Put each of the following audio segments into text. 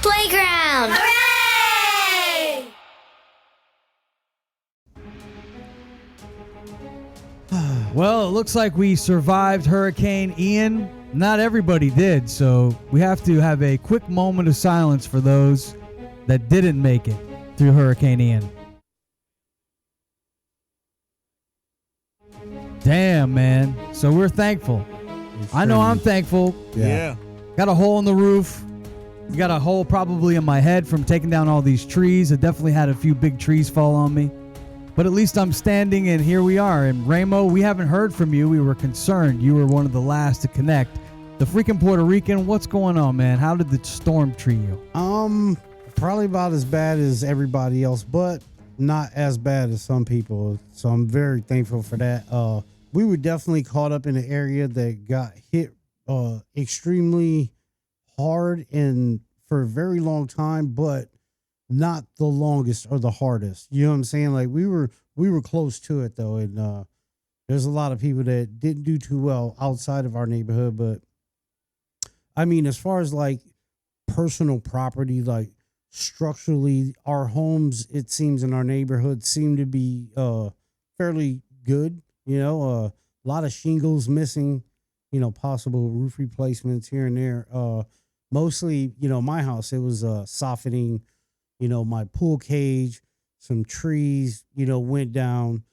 playground. Hooray! Well, it looks like we survived Hurricane Ian. Not everybody did, so we have to have a quick moment of silence for those that didn't make it through Hurricane Ian. Damn, man. So we're thankful. I know I'm thankful. Yeah. Got a hole in the roof. Got a hole probably in my head from taking down all these trees. I definitely had a few big trees fall on me. But at least I'm standing, and here we are. And Ramo, we haven't heard from you. We were concerned. You were one of the last to connect. The freaking Puerto Rican, what's going on, man? How did the storm treat you? Probably about as bad as everybody else, but not as bad as some people. So I'm very thankful for that. We were definitely caught up in an area that got hit extremely hard and for a very long time, but not the longest or the hardest. You know what I'm saying? Like we were close to it though, and there's a lot of people that didn't do too well outside of our neighborhood. But I mean, as far as like personal property, like structurally, our homes, it seems in our neighborhood seem to be fairly good. You know, a lot of shingles missing, you know, possible roof replacements here and there. Mostly, you know, my house, it was softening, you know, my pool cage, some trees, you know, went down,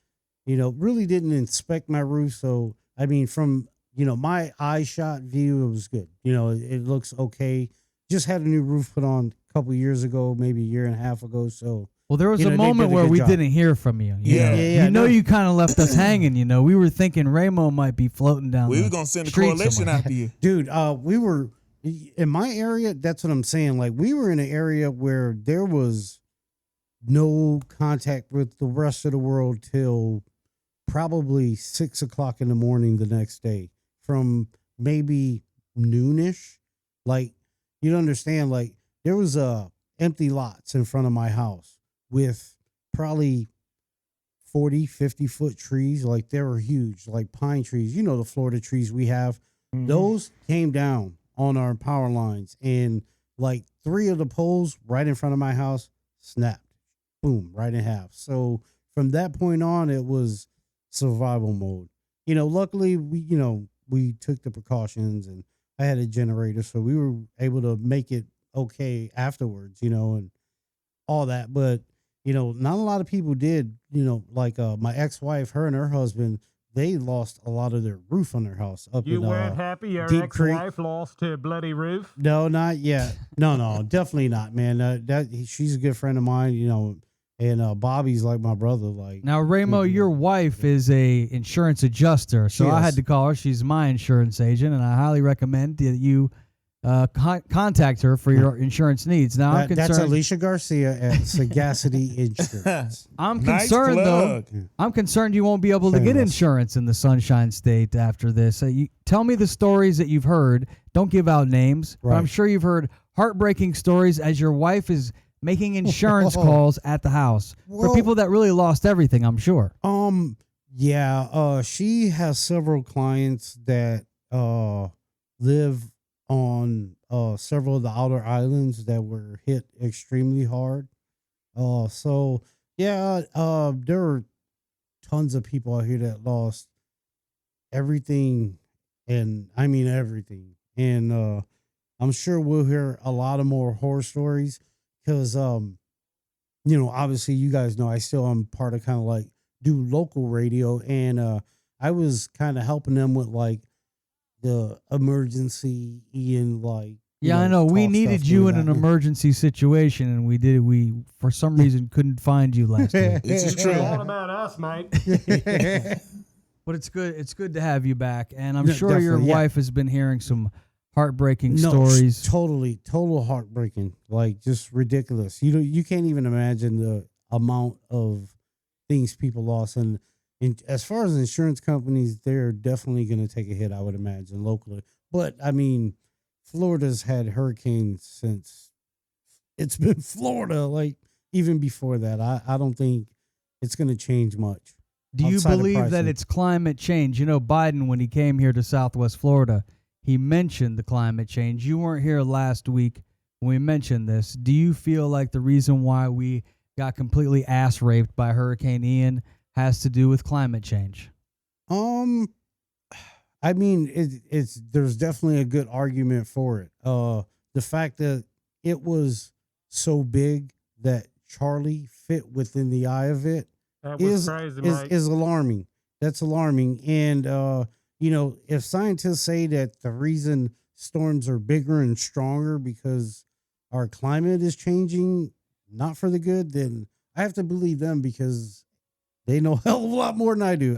you know, really didn't inspect my roof. So, I mean, from, you know, my eye shot view, it was good. You know, it looks okay. Just had a new roof put on a couple years ago, maybe a year and a half ago. So, well, there was you a know, moment where we didn't hear from you. Yeah. You kind of left us hanging. You know, we were thinking Ramo might be floating down. We were gonna send a street coalition somewhere. after you. Dude, we were in my area. That's what I'm saying. Like we were in an area where there was no contact with the rest of the world till probably 6 o'clock in the morning the next day, from maybe noonish. Like you don't understand. Like there was empty lots in front of my house with probably 40, 50-foot trees. Like they were huge, like pine trees. You know, the Florida trees we have. Mm-hmm. Those came down on our power lines, and like 3 of the poles right in front of my house snapped. Boom, right in half. So from that point on, it was survival mode. You know, luckily we took the precautions, and I had a generator, so we were able to make it okay afterwards, you know, and all that. But you know, not a lot of people did, you know, like my ex-wife, her and her husband, they lost a lot of their roof on their house. You weren't happy your ex-wife lost her bloody roof? No, not yet. No, definitely not, man. She's a good friend of mine, you know, and Bobby's like my brother. Like now, Ramo, your wife is a insurance adjuster, so I had to call her. She's my insurance agent, and I highly recommend that you contact her for your insurance needs. Now, I'm concerned. That's Alicia Garcia at Sagacity Insurance. I'm concerned, though. I'm concerned you won't be able to get insurance in the Sunshine State after this. Tell me the stories that you've heard. Don't give out names, but I'm sure you've heard heartbreaking stories as your wife is making insurance calls at the house for people that really lost everything, I'm sure. She has several clients that live on several of the outer islands that were hit extremely hard. There are tons of people out here that lost everything, and I mean everything. And I'm sure we'll hear a lot of more horror stories because, you know, obviously you guys know I still am part of kind of like do local radio, and I was kind of helping them with like the emergency Ian, like I know we needed you in an emergency situation, and we for some reason couldn't find you last week. This is true. It's all about us, mate. But it's good to have you back, and I'm sure your wife has been hearing some heartbreaking stories. Total heartbreaking, like just ridiculous. You can't even imagine the amount of things people lost. And as far as insurance companies, they're definitely going to take a hit, I would imagine, locally. But, I mean, Florida's had hurricanes since it's been Florida, like, even before that. I don't think it's going to change much. Do you believe that it's climate change? You know, Biden, when he came here to Southwest Florida, he mentioned the climate change. You weren't here last week when we mentioned this, do you feel like the reason why we got completely ass raped by Hurricane Ian has to do with climate change? I mean, it's there's definitely a good argument for it. The fact that it was so big that Charlie fit within the eye of it is alarming. That's alarming. And if scientists say that the reason storms are bigger and stronger because our climate is changing, not for the good, then I have to believe them because they know a hell of a lot more than I do.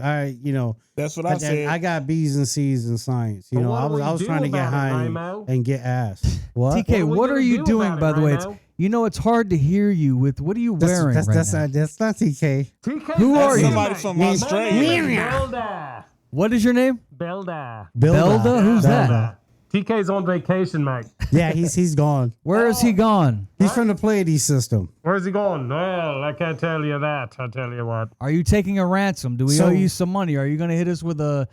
That's what I said. I got B's and C's in science. I was trying to get high and get ass. What? TK, what are you doing, by the way? It's hard to hear you with, what are you wearing right now? That's not TK. Who are you? Somebody from Australia. Belda. What is your name? Belda. Belda? Who's that? TK's on vacation, mate. Yeah, he's gone. Where is he gone? He's from the Pleiades system. Where's he going? Well, I can't tell you that. I'll tell you what. Are you taking a ransom? Do we owe you some money? Are you going to hit us with a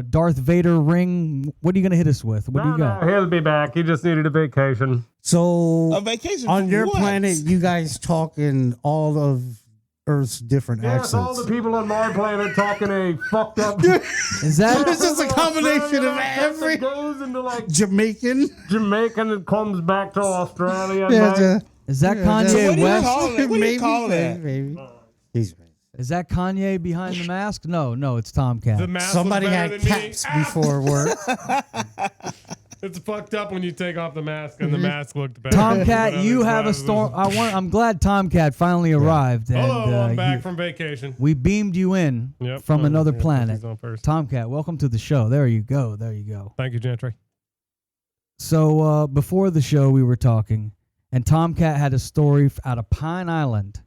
Darth Vader ring? What are you going to hit us with? What do you got? No, he'll be back. He just needed a vacation. So a vacation on your what? planet, you guys talk in all of Earth's different accents. Yes, all the people on my planet talking a fucked up. Is that? It's just a combination of every goes into like Jamaican and comes back to Australia. Is that Kanye West? What do you call that? Maybe. Is that Kanye behind the mask? No, it's Tomcat. The mask Somebody was had better than caps me. before work. It's fucked up when you take off the mask and the mask looked better. Tomcat, you have a storm. I'm glad Tomcat finally arrived. And, Hello, I'm back from vacation. We beamed you in from another planet. Tomcat, welcome to the show. There you go. Thank you, Gentry. So before the show, we were talking, and Tomcat had a story out of Pine Island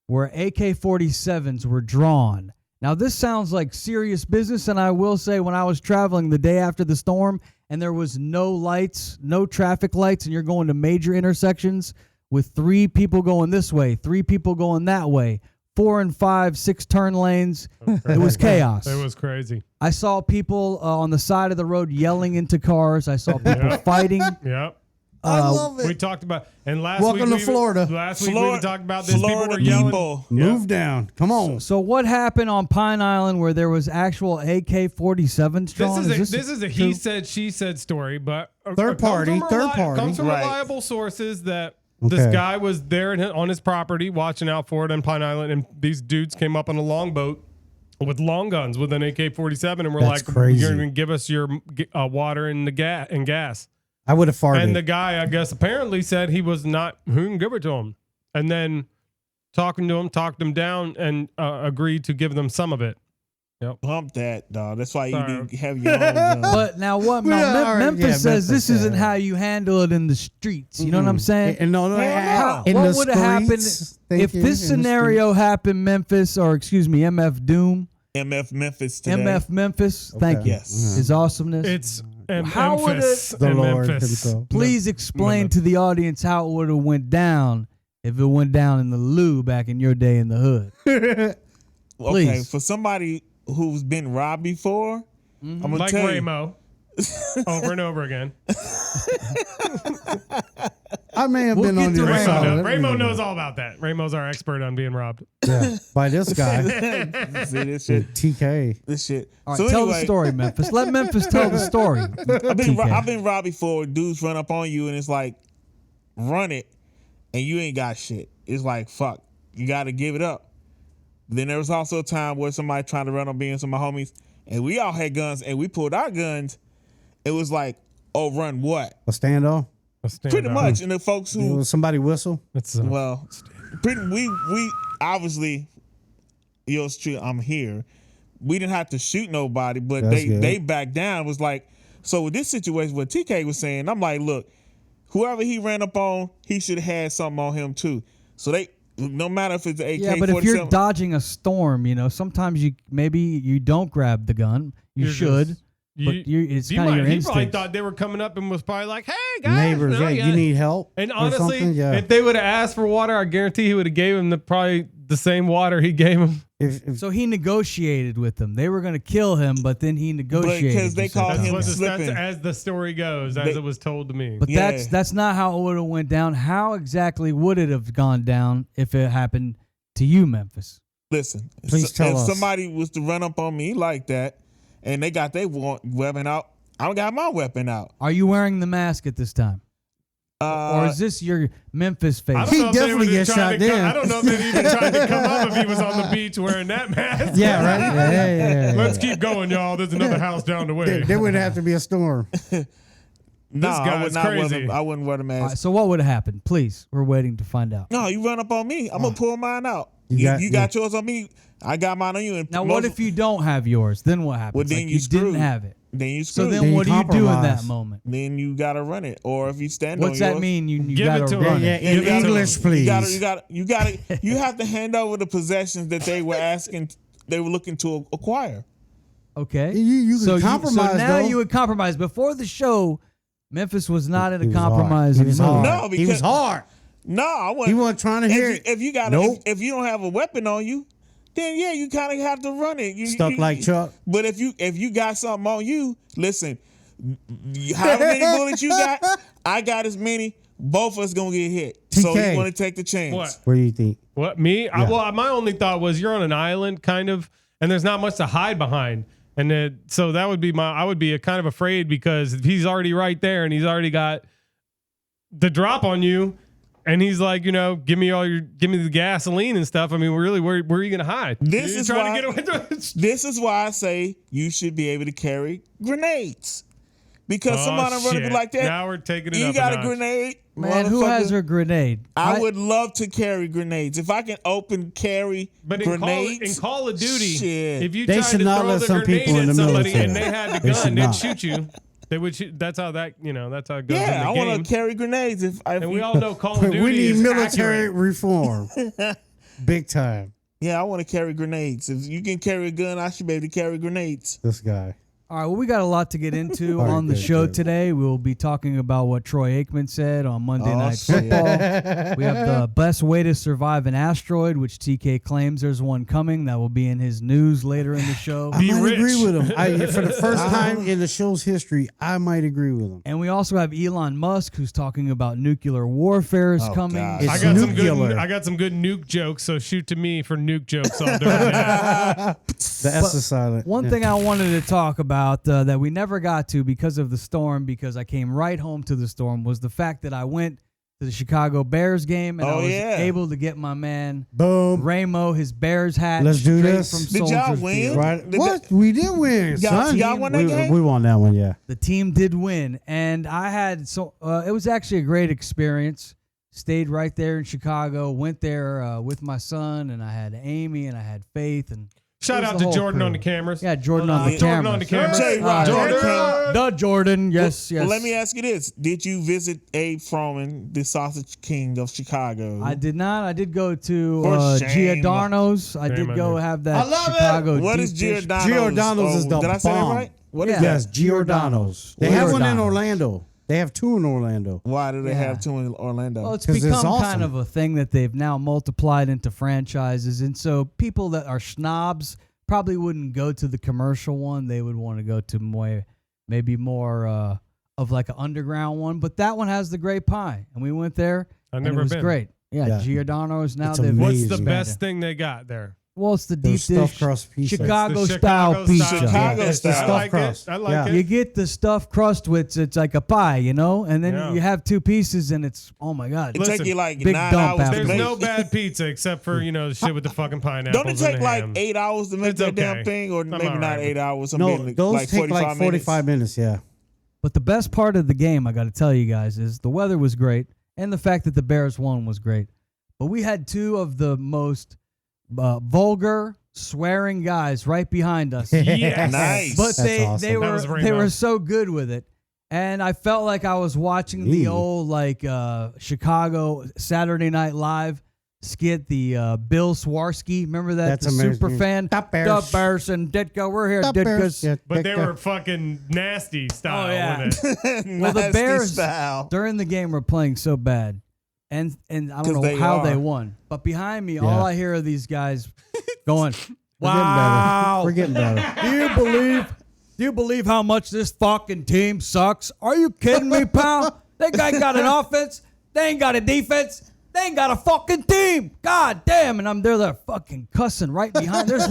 where AK-47s were drawn. Now, this sounds like serious business, and I will say when I was traveling the day after the storm and there was no lights, no traffic lights, and you're going to major intersections with 3 people going this way, 3 people going that way, 4 and 5, 6 turn lanes. It was chaos. It was crazy. I saw people on the side of the road yelling into cars. I saw people fighting. Yep. I love it. We talked about, and Welcome to Florida. Last week we talked about this. Florida people were yelling. people. Move down. Come on. So what happened on Pine Island where there was actual AK-47s drawn? This is a he said, she said story, but Third party. comes from reliable sources that this guy was there on his property watching out for it on Pine Island, and these dudes came up on a longboat with long guns with an AK-47, and we're That's like, crazy. "You're going to give us your water and gas." I would have farted. And the guy, I guess, apparently said he was not who can give it to him, and then talked him down, and agreed to give them some of it. Yep. Pump that, dog. That's why you need to have your own gun. But now what? Memphis says this isn't how you handle it in the streets. You know what I'm saying? And what would have happened if this scenario happened? Memphis, or excuse me, MF Doom. MF Memphis today. MF Memphis. Thank you. Yes. His awesomeness. It's how would it? The Lord himself. Please explain to the audience how it would have went down if it went down in the loo back in your day in the hood. Please. Okay, for somebody who's been robbed before, I'm gonna like tell Ramo, over and over again. I may have been on your side. Ramo knows all about that. Ramo's our expert on being robbed. Yeah, by this guy. See this shit. TK. This shit. All right, tell the story, Memphis. Let Memphis tell the story. I've been robbed before. Dudes run up on you and it's like, run it, and you ain't got shit. It's like, fuck, you got to give it up. Then there was also a time where somebody trying to run on me and some of my homies, and we all had guns, and we pulled our guns. It was like, oh, run what? A standoff? Pretty much. And the folks who somebody whistle? We obviously, yours true, I'm here. We didn't have to shoot nobody, but they backed down. It was like, so with this situation, what TK was saying, I'm like, look, whoever he ran up on, he should have had something on him too. So no matter if it's the AK-47. Yeah, but if you're dodging a storm, sometimes you don't grab the gun. You should. It's kind of your instinct. He probably thought they were coming up and was probably like, hey, guys. Neighbors, you need help? And honestly, if they would have asked for water, I guarantee he would have gave him the same water he gave him. So he negotiated with them. They were going to kill him, but then he negotiated. Because they called him slipping. That's as the story goes, as it was told to me. But that's not how it would have went down. How exactly would it have gone down if it happened to you, Memphis? Listen, Please tell us. If somebody was to run up on me like that and they got their weapon out, I got my weapon out. Are you wearing the mask at this time? Or is this your Memphis face? He definitely gets shot down. I don't know if they even tried to come up if he was on the beach wearing that mask. Yeah, right? Yeah. Let's keep going, y'all. There's another house down the way. There would have to be a storm. No, I would not crazy. I wouldn't wear the mask. All right, so what would have happened? Please, we're waiting to find out. No, you run up on me. I'm going to pull mine out. You got yours on me. I got mine on you. And Now, what if you don't have yours? Then what happens? Well, then like you didn't have it. Then you So screwed. then what do you do in that compromise. moment? Then you got to run it. Or if you stand What's on that yours, mean? You Give got it to to run him. it. In gotta- English, please. you have to hand over the possessions that they were asking, they were looking to acquire. Okay. You can so compromise, So now though. you would compromise. Before the show, Memphis was not in He a was hard. compromise. He was mood. hard. No, He was because- hard. No, I wasn't. He wasn't trying to hear it. If you got Nope. if you don't have a weapon on you, then yeah, you kind of have to run it. Stuck like Chuck. But if you got something on you, listen, however many bullets you got, I got as many. Both of us gonna get hit. So TK. you want to take the chance? What? What do you think? What, me? Well, my only thought was you're on an island, kind of, and there's not much to hide behind. And so that would be I would be kind of afraid because if he's already right there and he's already got the drop on you, and he's like, give me the gasoline and stuff. I mean, really, where are you gonna hide? This You're is trying why. to get away. This is why I say you should be able to carry grenades. Because somebody running shit. like that, Now we're taking it you up got a a notch. grenade, Man, who has motherfucker. a grenade? I would love to carry grenades. If I can open carry But in grenades, Call of Duty, shit. if you They tried should to not throw let the some grenade people in at the somebody military. and they had the They gun, should they'd not. shoot you. They would shoot. That's how that that's how it goes yeah, I in the game. want to carry grenades. If And we all know Call of Duty We need is military accurate. reform. Big time. yeah, I want to carry grenades. If you can carry a gun, I should be able to carry grenades. This guy. All right, well, we got a lot to get into All right, on the good, show good. today. We'll be talking about what Troy Aikman said on Monday Night shit. Football. We have the best way to survive an asteroid, which TK claims there's one coming. That will be in his news later in the show. I might rich. agree with him. For the first time in the show's history, I might agree with him. And we also have Elon Musk, who's talking about nuclear warfare is Oh, coming. God. It's I got nuclear. I got some good nuke jokes, so shoot to me for nuke jokes all during that. The S is silent. One thing I wanted to talk about that we never got to because of the storm, because I came right home to the storm, was the fact that I went to the Chicago Bears game and I was able to get my man Boom. Ramo his Bears hat. Let's do straight this. From Did y'all Soldier win? Field. Right? Did What? We did win, son. y'all won that game? We won that one, yeah. The team did win, and I had it was actually a great experience. Stayed right there in Chicago. Went there with my son, and I had Amy, and I had Faith, and Shout it was out the to whole Jordan crew. on the cameras. Yeah, Jordan on the Jordan camera. on the cameras. J-Rod, Jordan. The Jordan, yes. Well, let me ask you this: did you visit Abe Froman, the Sausage King of Chicago? I did not. I did go to For shame. Giordano's. I Shame did on go you. have that I love it. Chicago What deep is dish. Giordano's? Giordano's is the Did I say that bomb. right? What is Yeah. that? Yes, Giordano's. They have one in Giordano's. Orlando. They have two in Orlando. Why do they Yeah. have two in Orlando? Well, it's 'Cause it's become awesome. kind of a thing that they've now multiplied into franchises. And so people that are snobs probably wouldn't go to the commercial one. They would want to go to maybe more of like an underground one. But that one has the great pie. And we went there. I've and never it was been. great. Yeah, Yeah. Giordano's now It's they've What's amazing. the Amazing. best thing they got there? Well, it's the Those deep stuffed dish crust pizza. Chicago It's the style Chicago pizza. style. Chicago It's the style. I stuffed like crust. it. I like Yeah. it. You get the stuffed crust, which it's like a pie, and then Yeah. you have two pieces, and it's oh my god. it Listen, take you like big 9 dump hours to after. There's make. no bad pizza except for the shit with the fucking pineapples. Don't it take and the like ham. 8 hours to make It's that okay. damn thing, or maybe all not right. 8 hours? No, maybe those like take 45 like 45 minutes, yeah. But the best part of the game, I got to tell you guys, is the weather was great, and the fact that the Bears won was great. But we had two of the most vulgar, swearing guys right behind us. Yes. Nice. But they awesome. they That were was they Rainbow. were so good with it, and I felt like I was watching the Ooh. old Chicago Saturday Night Live skit. The Bill Swarsky, remember that? That's the amazing. super fan. The Bears. The Bears and Ditka, we're here, The Bears, Ditka's. yeah, But they Ditka. were fucking nasty style Oh, yeah. with it. Well, the Nasty Bears style. during the game were playing so bad and I don't 'Cause know they how they are. won. But behind me, Yeah. all I hear are these guys going, We're getting better. Do you believe how much this fucking team sucks? Are you kidding me, pal? They got an offense. They ain't got a defense. They ain't got a fucking team. God damn. And I'm there fucking cussing right behind. There's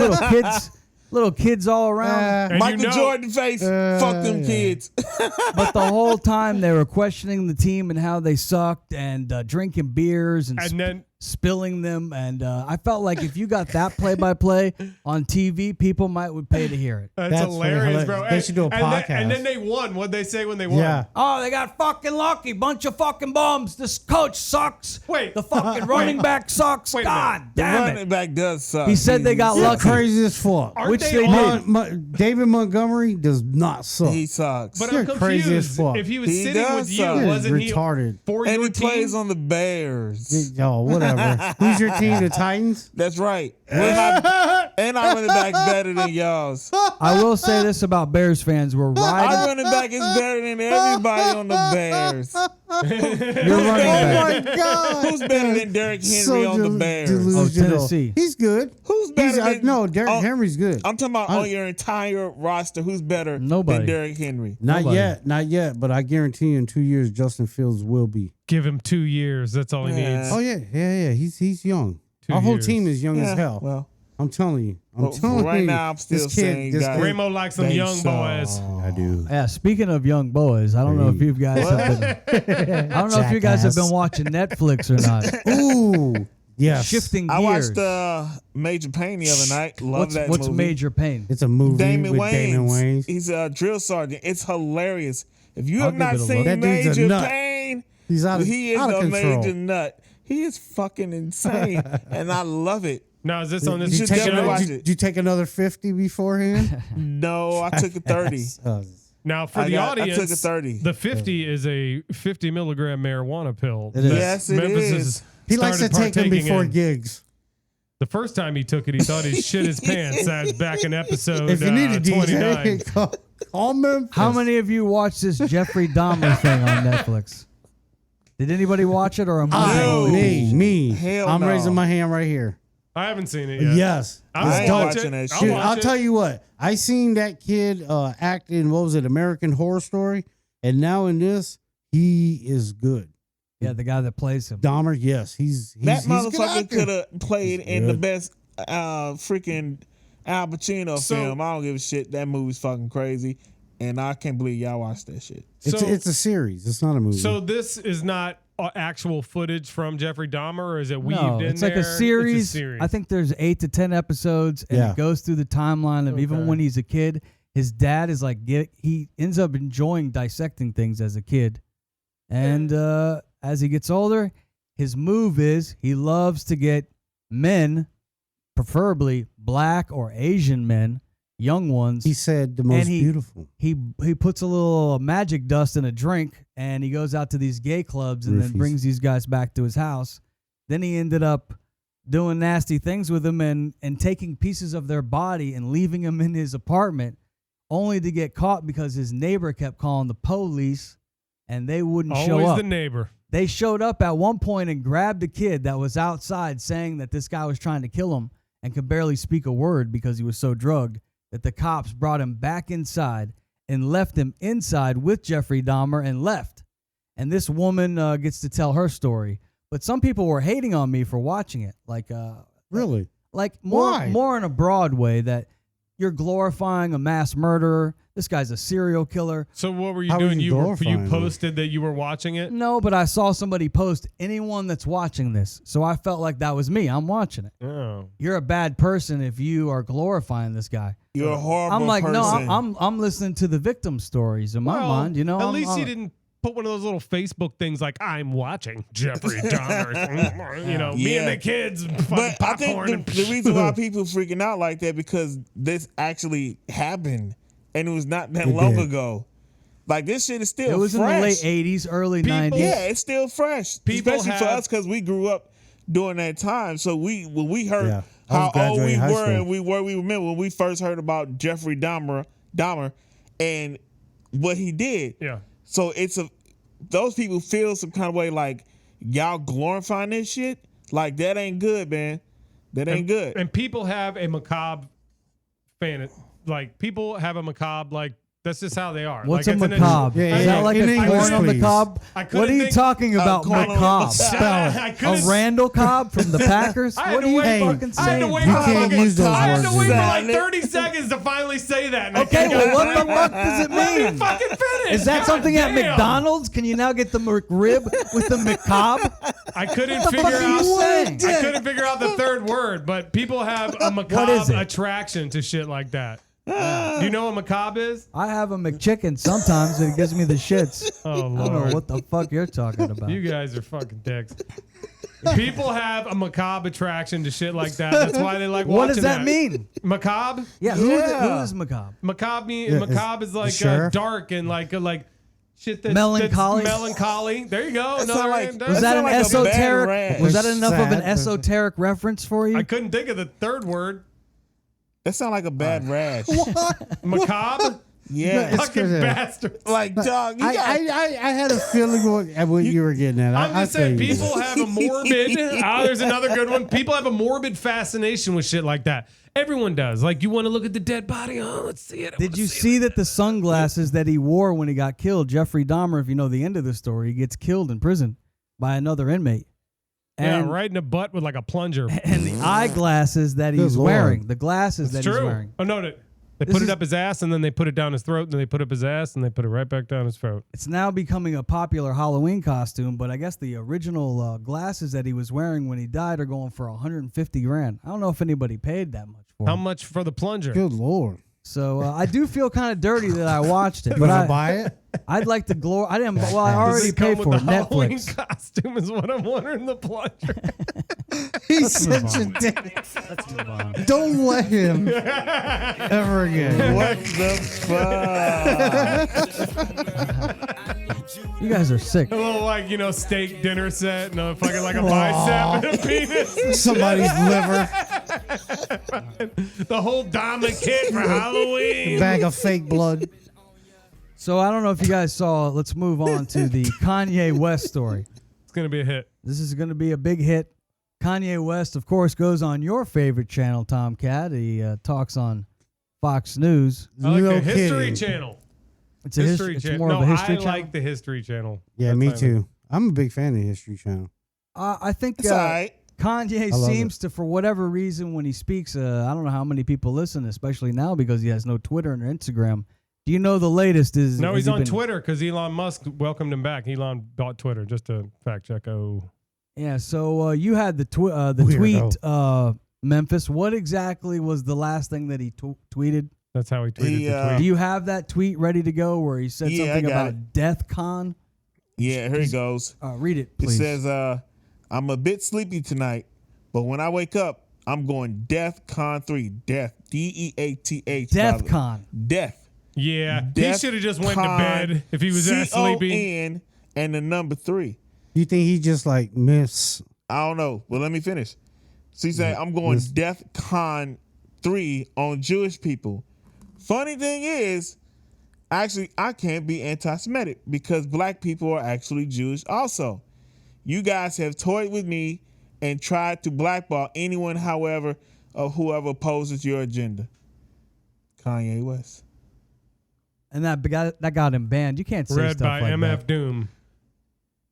little kids all around. And Michael you know- Jordan face. Fuck them kids. But the whole time they were questioning the team and how they sucked and drinking beers and then spilling them. And I felt like if you got that play-by-play on TV, people would pay to hear it. that's That's hilarious, hilarious. bro. They should do a and podcast. and then they won. What'd they say when they won? Yeah. Oh, they got fucking lucky. Bunch of fucking bums. This coach sucks. Wait. The fucking running back sucks. Wait a God The damn running it. back does suck. He said they got You're lucky. crazy as fuck. Aren't Which they they on- did. David Montgomery does not suck. He sucks. But You're I'm crazy as confused. fuck. If he was He sitting does with you, suck. You're wasn't he retarded. for and your he plays team? on the Bears. Oh, whatever. Who's your team? The Titans? That's right. And our running back better than y'all's. I will say this about Bears fans. We're Our riding. running back is better than everybody on the Bears. You're running Oh back. my God. Who's better than Derrick Henry on the Bears? Delusional. Tennessee. He's good. Who's better than No, Derrick oh, Henry's good. I'm talking about I- on your entire roster. Who's better Nobody. than Derrick Henry? Not Nobody. yet, not yet. But I guarantee you, in 2 years, Justin Fields will be. Give him 2 years. That's all he Yeah. needs. Oh yeah. He's young. 2 Our whole years. team is young as hell. Well, I'm telling you. Well, right now, I'm still saying this guys- kid- Ramo likes them They young suck. boys. I do. Yeah, speaking of young boys, I don't know if you guys have been, I don't know if you guys have been watching Netflix or not. Ooh, yes. Shifting I gears. watched Major Payne the other night. Love that what's movie. Major Pain? It's a movie Damon with Wayans. Damon Wayans. He's a drill sergeant. It's hilarious. If you I'll have give not it a seen look. That dude's a Major nut. Payne, He's out of, he is out of a control. major nut. He is fucking insane, and I love it. Now, is this on Did this you, should take definitely another, watch did, it. did you take another 50 beforehand? No, I took a 30. Now, for I the got- I audience, took a 30. the 50 is a 50 milligram marijuana pill. It is. that Yes, it Memphis is. has He likes to started take them partaking before in. gigs. The first time he took it, he thought he shit his pants. That's back in episode If you need a 29. DJ, call Memphis. How many of you watched this Jeffrey Dahmer thing on Netflix? Did anybody watch it or am I? No. Me. Hell I'm no. raising my hand right here. I haven't seen it yet. Yes. I'll I ain't watch watching it. that I'll shit. Dude, watch I'll it. tell you what. I seen that kid act in, what was it, American Horror Story, and now in this, he is good. Yeah, the guy that plays him. Dahmer, yes, he's That he's a good motherfucker actor. could have played He's in the good. best freaking Al Pacino So- film. I don't give a shit. That movie's fucking crazy, and I can't believe y'all watched that shit. It's a series. It's not a movie. So this is not actual footage from Jeffrey Dahmer, or is it weaved No, in it's there? like a series. series. I think there's 8 to 10 episodes, and Yeah. it goes through the timeline of even Okay. when he's a kid. His dad is like, he ends up enjoying dissecting things as a kid, and as he gets older, his move is he loves to get men, preferably black or Asian men, young ones. he said the most he- beautiful. he puts a little magic dust in a drink and he goes out to these gay clubs and then Roofies. brings these guys back to his house. Then he ended up doing nasty things with them and taking pieces of their body and leaving them in his apartment only to get caught because his neighbor kept calling the police and they wouldn't show Always up. the neighbor. They showed up at one point and grabbed a kid that was outside saying that this guy was trying to kill him and could barely speak a word because he was so drugged that the cops brought him back inside and left him inside with Jeffrey Dahmer and left. And this woman gets to tell her story. But some people were hating on me for watching it. Really? More Why? in a broad way that you're glorifying a mass murderer. This guy's a serial killer. So what were you How doing? was you You glorifying posted that you were watching it? No, but I saw somebody post anyone that's watching this. So I felt like that was me. I'm watching it. Oh. You're a bad person if you are glorifying this guy. You're a horrible I'm like, person. no, I'm listening to the victim stories in my Well, mind. You know, at I'm- least I'm- you didn't put one of those little Facebook things like I'm watching Jeffrey Dahmer. You know, me and Yeah. the kids, and fucking But I think popcorn. the reason why people freaking out like that because this actually happened and it was not that It long did. ago. Like this shit is still It was fresh. in the late '80s, early People- '90s. Yeah, it's still fresh, People especially for have- us because we grew up during that time. So when we heard Yeah. I was how old we graduating high were school. and we remember when we first heard about Jeffrey Dahmer and what he did. yeah. So those people feel some kind of way like y'all glorifying this shit. Like that ain't good, man. That ain't good. And people have a macabre fan. Like people have a macabre. Like that's just how they are. What's like, a macabre? Is that like In a English, corn on the please. cob? What are you talking about, corn on the macabre? cob. I A couldn't- Randall Cobb from the Packers? I had What to are you wait- fucking I had to saying? wait You for can't fucking- use those I had to words wait for anymore. like 30 seconds to finally say that. And I Okay, can't- well, what the fuck does it Let me mean? fucking finish. Is that God something at damn. McDonald's? Can you now get the McRib with the macabre? I couldn't What the fuck figure are you out. saying? I couldn't figure out the third word, but people have a is macabre it? attraction to shit like that. Do you know what macabre is? I have a McChicken sometimes and it gives me the shits. Oh I don't know lord, what the fuck you're talking about. you guys are fucking dicks. People have a macabre attraction to shit like that. That's why they like watching What does that mean? Macabre? Yeah, who is macabre? Macabre, Yeah, macabre is like sheriff? dark and like shit that's Melancholy? That's melancholy. There you go. That Another sound like- random- Was that sound an like a bad esoteric? rash. Was that enough of an Sad. esoteric reference for you? I couldn't think of the third word. That sound like a bad rash. Macabre? Yeah. It's Fucking good. bastards. Like, dog, you got I had a feeling at what you were getting at. I'm just saying, feel you. people have a morbid. There's another good one. People have a morbid fascination with shit like that. Everyone does. Like, you want to look at the dead body? Oh, let's see it. Did you see that the sunglasses that he wore when he got killed, Jeffrey Dahmer, if you know the end of the story, he gets killed in prison by another inmate. Yeah, And, right in the butt with like a plunger. and the eyeglasses that he's Lord. wearing, the glasses It's that he's true. wearing. Oh no, they This put is- it up his ass and then they put it down his throat. And then they put up his ass and they put it right back down his throat. It's now becoming a popular Halloween costume, but I guess the original glasses that he was wearing when he died are going for 150 grand. I don't know if anybody paid that much for How them. much for the plunger? Good Lord. So I do feel kind of dirty that I watched it, But but I buy it. I'd like to I didn't. Well, I Does already it come paid with for it. the Halloween Netflix. costume is what I'm wondering. The plunger. He's such a dick. Let's move on. Don't let him ever again. what the fuck? You guys are sick. A little like steak dinner set and a fucking like a bicep and a penis. Somebody's liver, The whole Dama kit for Halloween. bag of fake blood. So I don't know if you guys saw. Let's move on to the Kanye West story. It's gonna be a hit. This is going to be a big hit. Kanye West, of course, goes on your favorite channel, Tomcat. He talks on Fox News. I like No the History kidding. Channel. It's a History It's Channel. more No, of a history I channel. like the History Channel. Yeah, That's me what I too. I'm a big fan of History Channel. I think It's all right. Kanye love seems to, for whatever reason, when he speaks, I don't know how many people listen, especially now because he has no Twitter or Instagram. Do you know the latest is? No, has he's he on been- Twitter because Elon Musk welcomed him back. Elon bought Twitter, just to fact check. Oh, Yeah, so you had the Weirdo. tweet, Memphis. What exactly was the last thing that he tweeted? that's how he tweeted He, the Do tweet. you have that tweet ready to go where he said Yeah, I something got about Death Con? Yeah, here it goes. Read it, It please. says, I'm a bit sleepy tonight, but when I wake up, I'm going Death Con 3. Death. DEATH. Death Con. Death. Yeah, he Death should have just went to Con, bed if he was that sleepy. CON and the number 3. You think he just like miss? I don't know. Well, let me finish. So he said, I'm going Yes. Death Con 3 on Jewish people. Funny thing is, actually, I can't be anti-Semitic because black people are actually Jewish also. You guys have toyed with me and tried to blackball anyone, however, or whoever opposes your agenda. Kanye West. And that got him banned. You can't say Read stuff by like MF that. Doom.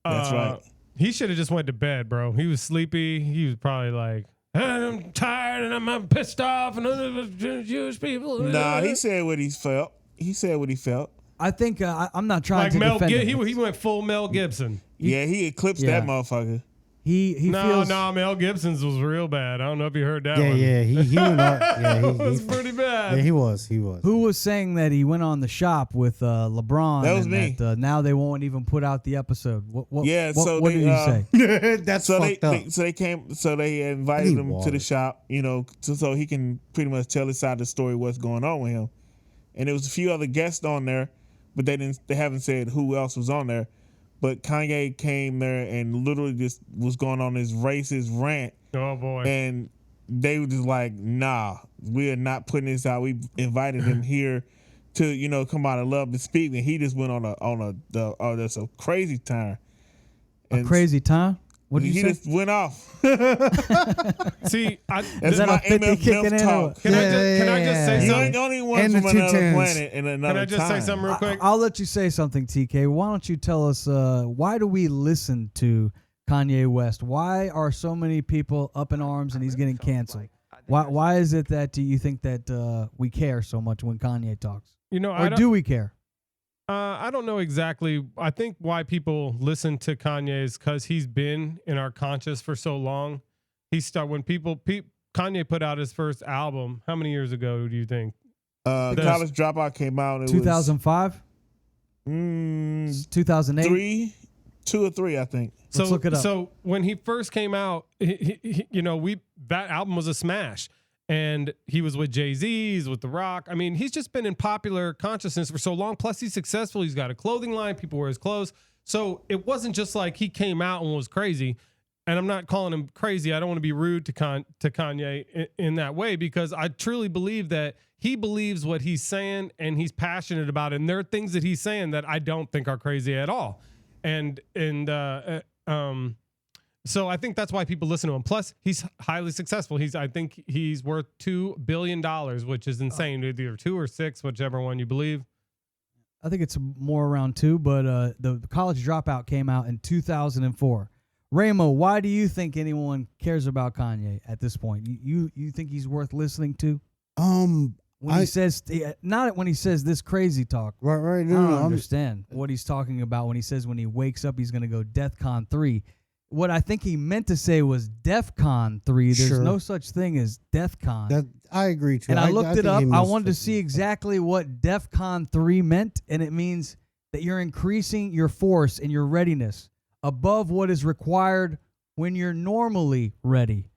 That's right. He should have just went to bed, bro. He was sleepy. He was probably like, I'm tired and I'm pissed off and other Jewish people. Nah, he said what he felt. He said what he felt. I think I'm not trying like to Mel. defend He him. went full Mel Gibson. Yeah, he eclipsed Yeah. that motherfucker. He feels No, Mel Gibson's was real bad. I don't know if you heard that Yeah, one. yeah. He went up. Yeah, It was pretty bad. yeah, he was. He was. Who was saying that he went on the shop with LeBron? That was and me. That, now they won't even put out the episode. What Yeah, what, so what they, did you say? That's So fucked up. they invited need him to water. the shop, so he can pretty much tell his side of the story, what's going on with him. And there was a few other guests on there, but they haven't said who else was on there. But Kanye came there and literally just was going on this racist rant, Oh boy. and they were just like, "Nah, we are not putting this out. We invited him here to come out of love to speak," and he just went on a crazy time. A crazy time? What did he you say? just went off. See, That's that my a 50 MF kicking Milf in or talk. what? can I just say You something? ain't the only one And from the two another tens. planet and another Can I just time. say something real quick? I'll let you say something, TK. Why don't you tell us why do we listen to Kanye West? Why are so many people up in arms and he's getting canceled? Why is it that you think that we care so much when Kanye talks? You know, Or do we care? I don't know exactly. I think why people listen to Kanye is because he's been in our conscious for so long. When Kanye put out his first album, how many years ago do you think? College Dropout came out. It 2005? was 2008? 2 or 3, I think. Let's look it up. So when he first came out, that album was a smash. And he was with Jay-Z, he's with The Rock. I mean, he's just been in popular consciousness for so long. Plus, he's successful. He's got a clothing line. People wear his clothes. So it wasn't just like he came out and was crazy. And I'm not calling him crazy. I don't want to be rude to Kanye in that way, because I truly believe that he believes what he's saying and he's passionate about it. And there are things that he's saying that I don't think are crazy at all. So I think that's why people listen to him. Plus, he's highly successful. I think he's worth $2 billion, which is insane. Either 2 or 6, whichever one you believe. I think it's more around 2, but the College Dropout came out in 2004. Ramo, why do you think anyone cares about Kanye at this point? You think he's worth listening to? When he says, not when he says this crazy talk. Right. I don't understand what he's talking about when he says when he wakes up he's going to go DEFCON 3. What I think he meant to say was DEFCON 3. There's no such thing as DEFCON. That I agree to. And I looked it up. I wanted to see see exactly what DEFCON 3 meant, and it means that you're increasing your force and your readiness above what is required when you're normally ready.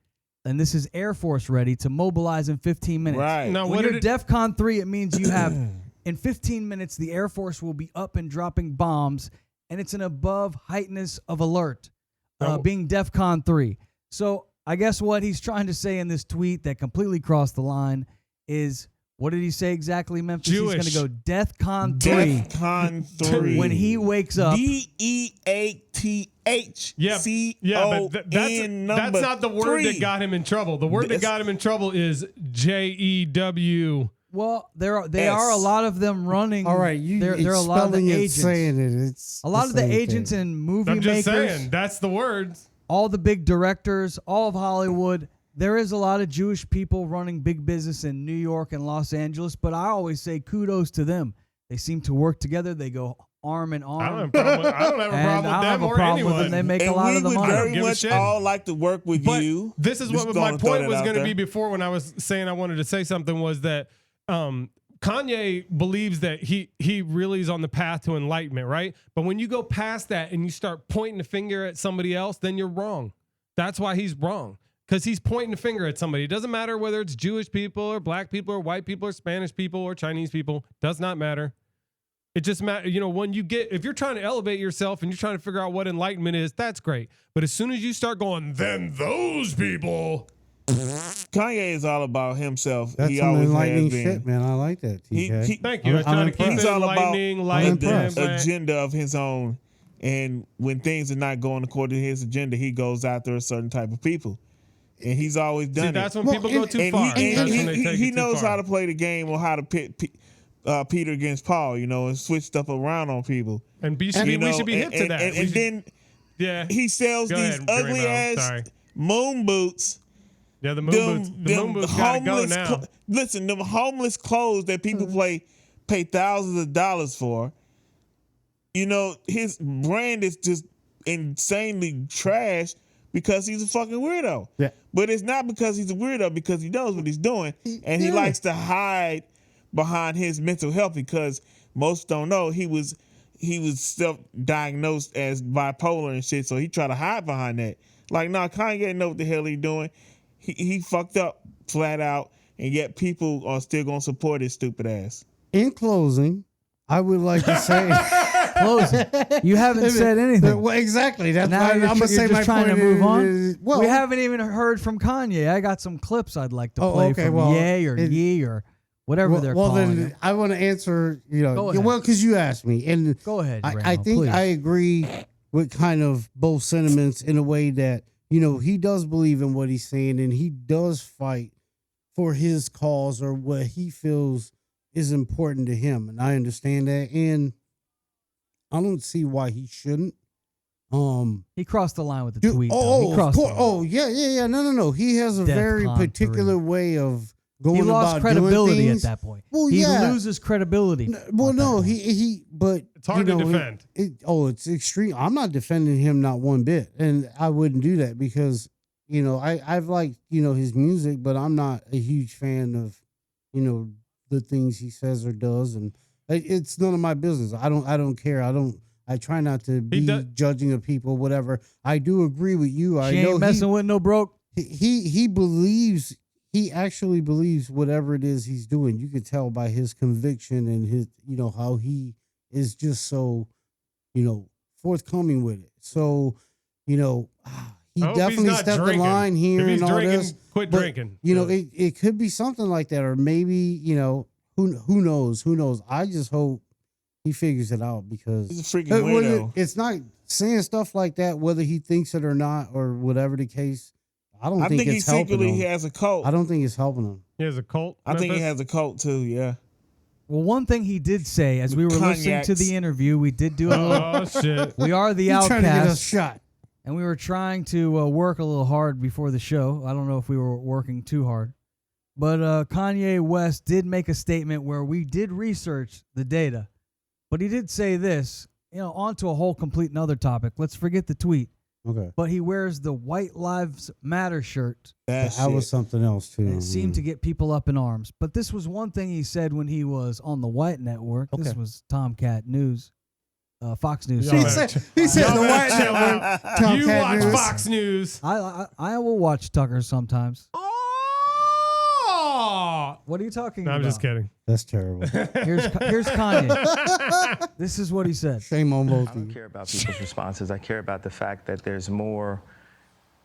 And this is Air Force ready to mobilize in 15 minutes. Right. Now, When you're DEFCON 3, it means you have, in 15 minutes, the Air Force will be up and dropping bombs, and it's an above heightness of alert. Being DEFCON 3. So I guess what he's trying to say in this tweet that completely crossed the line is, what did he say exactly, Memphis? Jewish. He's going to go DEFCON 3. DEFCON 3. When he wakes up. DEATH. Yeah, but that's not the word 3. that got him in trouble. The word that got him in trouble is JEW. Well, they are a lot of them running. All right, there are a lot of the agents. Saying it, it's a lot of the agents and movie I'm just makers. saying, that's the words. All the big directors, all of Hollywood. There is a lot of Jewish people running big business in New York and Los Angeles, but I always say kudos to them. They seem to work together. They go arm in arm. I don't have a problem with them or anyone. They make a lot of the money. We would very much all like to work with But you. this is Just what my gonna throw point that was out going to there. be before, when I was saying I wanted to say something, was that Kanye believes that he really is on the path to enlightenment, right? But when you go past that and you start pointing the finger at somebody else, then you're wrong. That's why he's wrong, because he's pointing the finger at somebody. It doesn't matter whether it's Jewish people or black people or white people or Spanish people or Chinese people. Does not matter. It just matters, when if you're trying to elevate yourself and you're trying to figure out what enlightenment is, that's great. But as soon as you start going, then those people. Kanye is all about himself. That's he some always enlightening has been. shit, man. I like that. TK. Thank you. I try to keep He's it all about enlightening, impressed. the agenda of his own. And when things are not going according to his agenda, he goes after a certain type of people. And he's always done it. That's when people go too And far. That's when they take he it too knows far. how to play the game or how to pit Peter against Paul, and switch stuff around on people. And we should be hip to that. And then he sells Go these ahead, ugly Ramo. ass Sorry. moon boots. Yeah, the moon boots gotta go now. Listen, them homeless clothes that people pay thousands of dollars for. His brand is just insanely trash because he's a fucking weirdo. Yeah. But it's not because he's a weirdo, because he knows what he's doing, and he likes to hide behind his mental health, because most don't know he was self-diagnosed as bipolar and shit, so he tried to hide behind that. Like, nah, Kanye know what the hell he doing. He fucked up flat out, and yet people are still gonna support his stupid ass. In closing, I would like to say, Closing. You haven't said anything. Well, exactly. That's Now why you're I'm gonna say just my trying point to move on. is- well, we haven't even heard from Kanye. I got some clips I'd like to play from Ye or Yee or whatever they're calling then it. I want to answer. Go ahead. Well, because you asked me, and Go ahead. I Ramo, think please. I agree with kind of both sentiments in a way that, he does believe in what he's saying and he does fight for his cause or what he feels is important to him. And I understand that. And I don't see why he shouldn't. He crossed the line with the Dude, tweet. oh, He crossed the line. yeah. No. He has a very DEFCON particular 3. way of going He lost about credibility doing at things. that point. Well, he yeah. loses credibility. Well, at that no, point. but It's hard to defend. It's extreme. I'm not defending him not one bit, and I wouldn't do that because I've liked his music, but I'm not a huge fan of the things he says or does, and it's none of my business. I don't care. I try not to be judging of people, whatever. I do agree with you. She ain't messing with no broke. He believes. He actually believes whatever it is he's doing. You could tell by his conviction and his, how he is just so, forthcoming with it. So, he definitely stepped the line here and all this. Quit drinking. It could be something like that, or maybe, who knows? Who knows? I just hope he figures it out because He's a freaking weirdo. it's not saying stuff like that, whether he thinks it or not, or whatever the case. I think he it's helping secretly him. has a cult. I don't think it's helping him. He has a cult. I think he Memphis? has a cult too. Yeah. Well, one thing he did say as we were listening to the interview, we did do a little. Oh shit! We are the He's trying to get us Outcast, shot. and we were trying to work a little hard before the show. I don't know if we were working too hard, but Kanye West did make a statement where we did research the data, but he did say this. On to a whole complete another topic. Let's forget the tweet. Okay. But he wears the White Lives Matter shirt. That was something else too. It seemed to get people up in arms. But this was one thing he said when he was on the White Network. Okay. This was Tomcat News, Fox News. Y'all sorry. He said Y'all the better White chill Network. out. Tomcat You watch News. Fox News. I will watch Tucker sometimes. Oh! What are you talking No, about? I'm just kidding. That's terrible. Here's Kanye. This is what he said. Shame on both I of don't you. care about people's responses. I care about the fact that there's more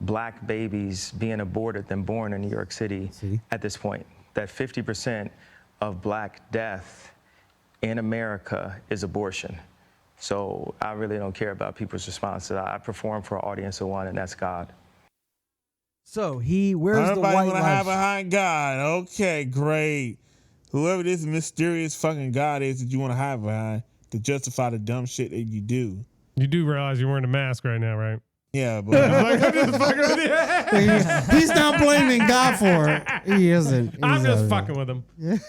black babies being aborted than born in New York City at this point. That 50% of black death in America is abortion. So I really don't care about people's responses. I perform for an audience of one, and that's God. So he wears the Everybody White want to hide Lives. behind God. Okay, great. Whoever this mysterious fucking God is that you want to hide behind to justify the dumb shit that you do. You do realize you're wearing a mask right now, right? Yeah, but I'm just fucking with you. He's not blaming God for it. He isn't. I'm He's just not. fucking with him. Jeez.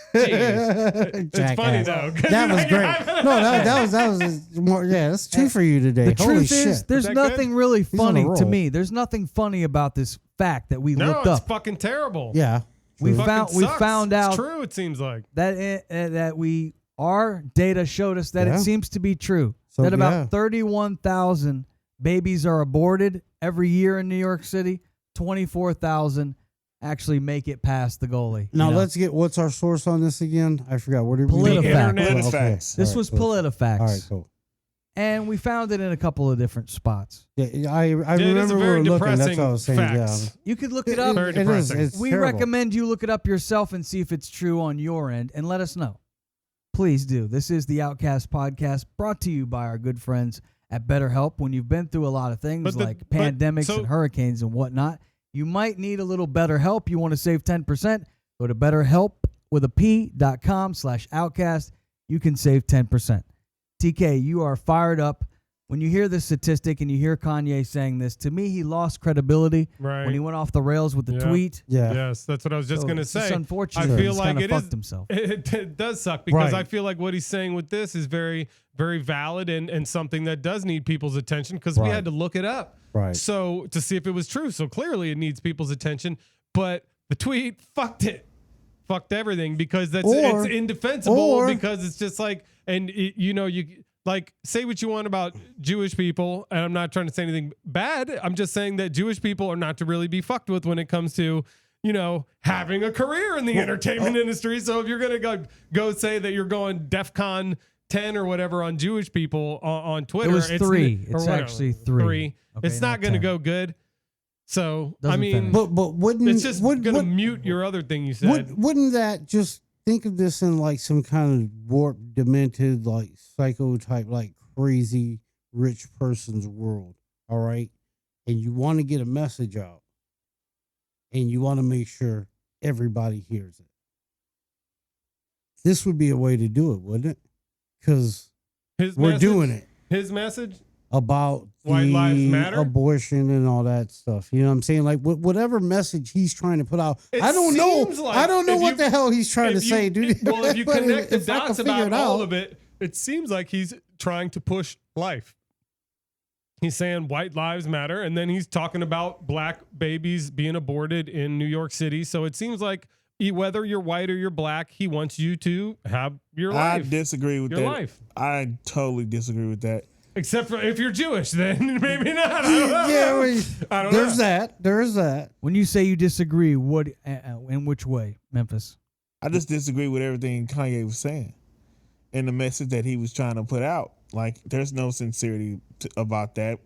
It's funny though. 'cause That was like, great. No, that was more. Yeah, that's two for you today. The Holy truth shit. is, there's that good? nothing really He's on a funny to roll. me. There's nothing funny about this fact that we No, looked it's up. fucking terrible. Yeah. We true. Fucking we sucks. found out It's true. It seems like. that our data showed us that Yeah. it seems to be true. So, that about yeah. 31,000 babies are aborted every year in New York City. 24,000 actually make it past the goalie. Now you know? let's get what's our source on this again? I forgot. What did we? PolitiFact. Internet. PolitiFact. Facts. This All right, was cool. PolitiFact. All right, cool. And we found it in a couple of different spots. Yeah, I It is remember a we very were looking. That's depressing what I was saying. facts. You could look it up. Very It is. depressing. It's We terrible. recommend you look it up yourself and see if it's true on your end and let us know. Please do. This is the Outcast Podcast brought to you by our good friends at BetterHelp. When you've been through a lot of things like pandemics and hurricanes and whatnot, you might need a little better help. You want to save 10%? Go to betterhelp.com/outcast. You can save 10%. TK, you are fired up. When you hear this statistic and you hear Kanye saying this, to me, he lost credibility Right. when he went off the rails with the Yeah. tweet. Yeah. Yes, that's what I was just So going to it's just say. unfortunate. I feel He's like kinda it is. fucked himself. It does suck because Right. I feel like what he's saying with this is very, very valid and something that does need people's attention because we Right. had to look it up. Right. So to see if it was true. So clearly it needs people's attention. But the tweet fucked it. Fucked everything because Or- it's indefensible or- because it's just like, and you like say what you want about Jewish people. And I'm not trying to say anything bad. I'm just saying that Jewish people are not to really be fucked with when it comes to, having a career in the entertainment industry. So if you're going to go say that you're going DEFCON 10 or whatever on Jewish people on Twitter, It was 3. or It's whatever, actually 3. Okay, it's not going to 10. go good. So, Doesn't I mean, finish. But wouldn't it's just going to mute your other thing you said. Wouldn't that just think of this in like some kind of warped, demented, like psycho type, like crazy rich person's world. All right. And you want to get a message out. And you want to make sure everybody hears it. This would be a way to do it, wouldn't it? Because we're doing it. His message About White Lives Matter? abortion and all that stuff. You know what I'm saying? Like whatever message he's trying to put out. I don't know. Like I don't know what you, the hell he's trying to say, dude. Well, if you But connect the if I can dots figure about it all out- of it, it seems like he's trying to push life. He's saying white lives matter, and then he's talking about black babies being aborted in New York City. So it seems like whether you're white or you're black, he wants you to have your I life. disagree with Your that. life. I totally disagree with that. Except for if you're Jewish, then maybe not. I don't know. Yeah, I don't there's know. that. There's that. When you say you disagree, what in which way, Memphis? I just disagree with everything Kanye was saying and the message that he was trying to put out. Like, there's no sincerity about that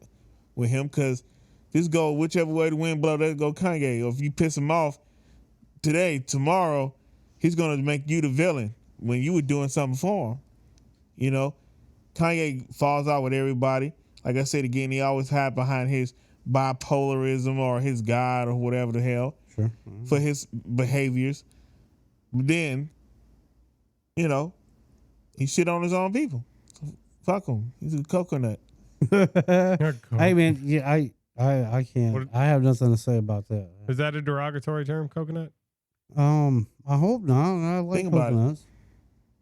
with him, because just go whichever way the wind blows, let's go Kanye. Or if you piss him off today, tomorrow, he's going to make you the villain when you were doing something for him. You know, Kanye falls out with everybody. Like I said again, he always hide behind his bipolarism or his God or whatever the hell for his behaviors. But then, you know, he shit on his own people. Fuck him. He's a coconut. Hey man, yeah, I can't. What- I have nothing to say about that. Is that a derogatory term, coconut? I hope not. I like Think about it. coconuts.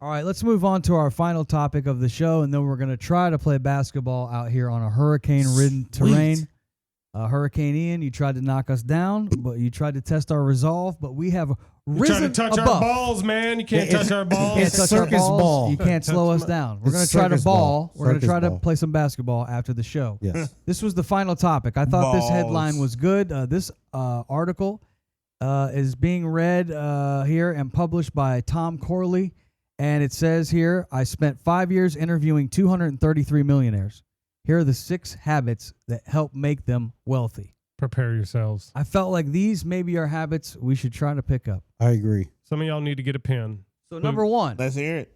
All right, let's move on to our final topic of the show, and then we're going to try to play basketball out here on a hurricane-ridden terrain. Hurricane Ian, you tried to knock us down, but you tried to test our resolve, but we have Trying risen to touch above. our balls, man. You can't Yeah, touch our You balls. can't It's touch our circus balls. ball. You can't Touch slow us my- down. We're It's going to try to circus ball. ball. We're going to Circus try to ball. play some basketball after the show. Yes. This was the final topic. I thought this Balls. headline was good. This article is being read here and published by Tom Corley. And it says here, I spent 5 years interviewing 233 millionaires. Here are the 6 habits that help make them wealthy. Prepare yourselves. I felt like these maybe are habits we should try to pick up. I agree. Some of y'all need to get a pen. So number 1, Let's hear it.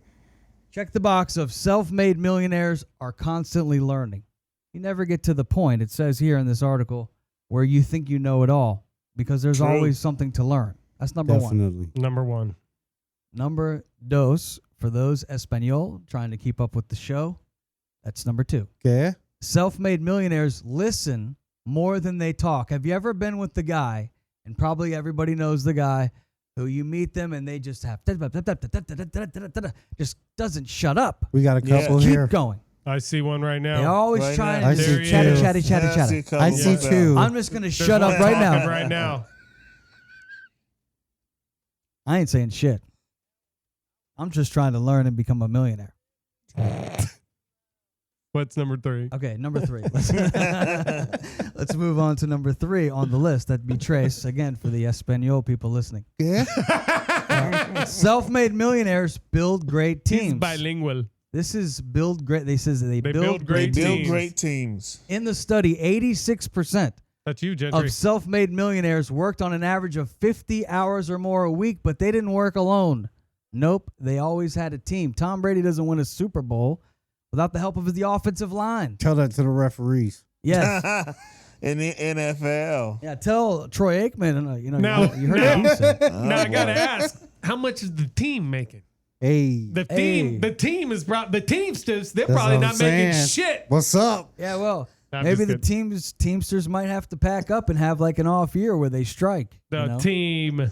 check the box of self-made millionaires are constantly learning. You never get to the point, it says here in this article, where you think you know it all, because there's True. always something to learn. That's number 1. Definitely. Number 1. Number 2, for those Espanol trying to keep up with the show, that's number 2. Okay. Self-made millionaires listen more than they talk. Have you ever been with the guy, and probably everybody knows the guy, who you meet them and they just have just doesn't shut up. We got a Yeah. couple Keep here. going. I see one right now. They're always Right trying now. to just I be see chatty, two. chatty, chatty, Yeah, I see chatty. a couple I see myself. 2. I'm just going to There's shut one up right talking now. Right now. I ain't saying shit. I'm just trying to learn and become a millionaire. What's number 3? Okay, number 3. Let's move on to number 3 on the list. That'd be Trace, again, for the Espanol people listening. Yeah. Self-made millionaires build great He's teams. bilingual. This is build great. They says they build build They great build teams. great teams. In the study, 86% That's you, Gentry. of self-made millionaires worked on an average of 50 hours or more a week, but they didn't work alone. Nope, they always had a team. Tom Brady doesn't win a Super Bowl without the help of the offensive line. Tell that to the referees. Yes. In the NFL. Yeah, tell Troy Aikman, Now- you heard what he said. Now I gotta ask, how much is the team making? Hey. The Hey. team is probably the Teamsters. They're That's probably what not I'm making saying. shit. What's up? Yeah, well, I'm maybe just the kidding. Teamsters might have to pack up and have like an off year where they strike. The you know? team.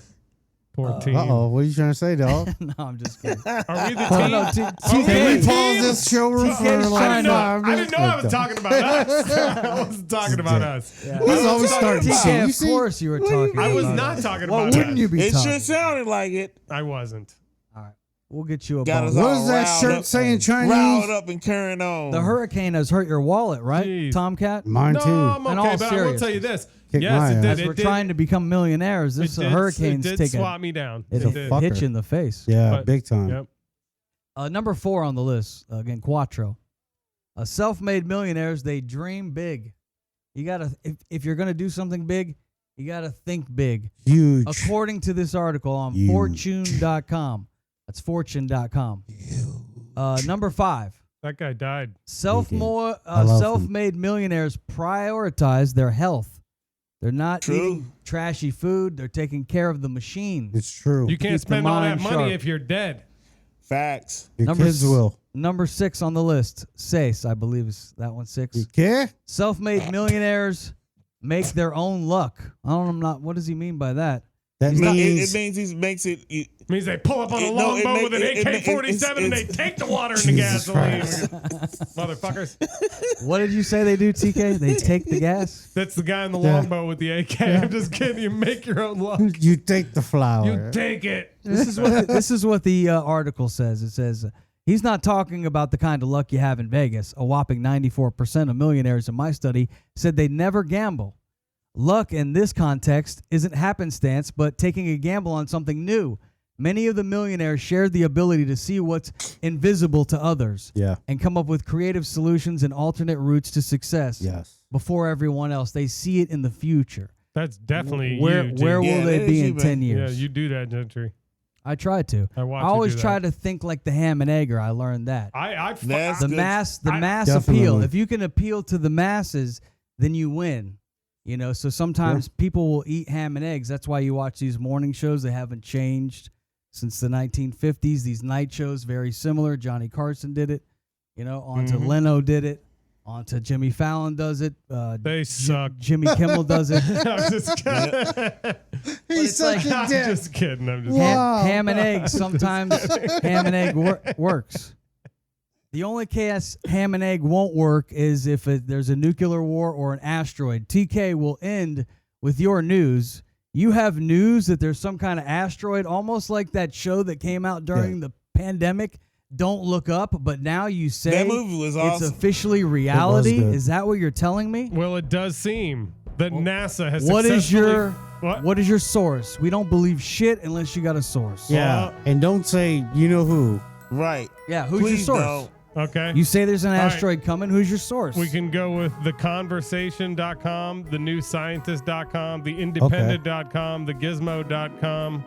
Poor team. Uh-oh. What are you trying to say, dog? No, I'm just kidding. Are we the Oh, team? no, Are we Can we the pause team? this show room for TK's like trying to- 5 I minutes? didn't know I was talking about us. I wasn't talking about us. Yeah. He's always starting TK, shit. You of see? course you were talking I was about not us. talking What about wouldn't us. you be It talking? sure sounded like it. I wasn't. All right, we'll get you a Got ball. us What all is that riled shirt up, saying, Chinese? riled up and carrying on. The hurricane has hurt your wallet, right, Jeez. Tomcat? Mine No, too. I'm In okay, all but I will tell you this. Kick Yes, my it ass. did. As we're trying to become millionaires, this hurricane's it did taking swat me down. it's It a did. fuck. hitch Fucker. in the face. Yeah, But- big time. Yep. Number 4 on the list, again, Quattro. Self-made millionaires, they dream big. You gotta, if you're gonna do something big, you gotta think big. Huge. According to this article on Huge. Fortune.com, that's Fortune.com. Number 5, That guy died. love Self-made millionaires prioritize their health. They're not True. eating trashy food. They're taking care of the machine. It's true. You can't Keep the spend all that mind money sharp. if you're dead. Facts. Your kids will. Number 6 on the list. Sace, I believe is that one 6. You care? Self-made millionaires make their own luck. What does he mean by that? That No, means it means he makes it. Means they pull up on a It- no, it longboat ma- with an it- it- AK-47 and they it's- take the water and the Jesus gasoline. Christ. Motherfuckers. What did you say they do, TK? They take the gas? That's the guy in the Yeah. longboat with the AK. I'm just kidding. You make your own luck. you take the flower. You take it. This is what the article says. It says he's not talking about the kind of luck you have in Vegas. A whopping 94% of millionaires in my study said they never gamble. Luck in this context isn't happenstance, but taking a gamble on something new. Many of the millionaires shared the ability to see what's invisible to others Yeah. and come up with creative solutions and alternate routes to success Yes. before everyone else. They see it in the future. That's definitely Where you, G. will Yeah, they that be is in you, 10 man. years? Yeah, you do that, Gentry. I try to. I watch I you always do that. try to think like the ham and egger. I learned that. That's The good. mass Definitely. appeal. If you can appeal to the masses, then you win. You know, so sometimes people will eat ham and eggs. That's why you watch these morning shows. They haven't changed since the 1950s. These night shows, very similar. Johnny Carson did it. You know, onto Leno did it. Onto Jimmy Fallon does it. They suck. Jimmy Kimmel does it. I'm just kidding. He's such I'm a dick. just kidding. I'm just Wow. Ham and egg. Sometimes ham and egg works. The only case ham and egg won't work is if there's a nuclear war or an asteroid. TK will end with your news. You have news that there's some kind of asteroid, almost like that show that came out during the pandemic, Don't Look Up, but now you say That movie was it's awesome. officially reality. good. Is that what you're telling me? Well, it does seem that NASA has What is your What? what is your source? We don't believe shit unless you got a source. Yeah. And don't say you know who. Right. Yeah, who's Please your source? don't. Okay. You say there's an right. asteroid coming. Who's your source? We can go with theconversation.com, thenewscientist.com, theindependent.com, thegizmo.com,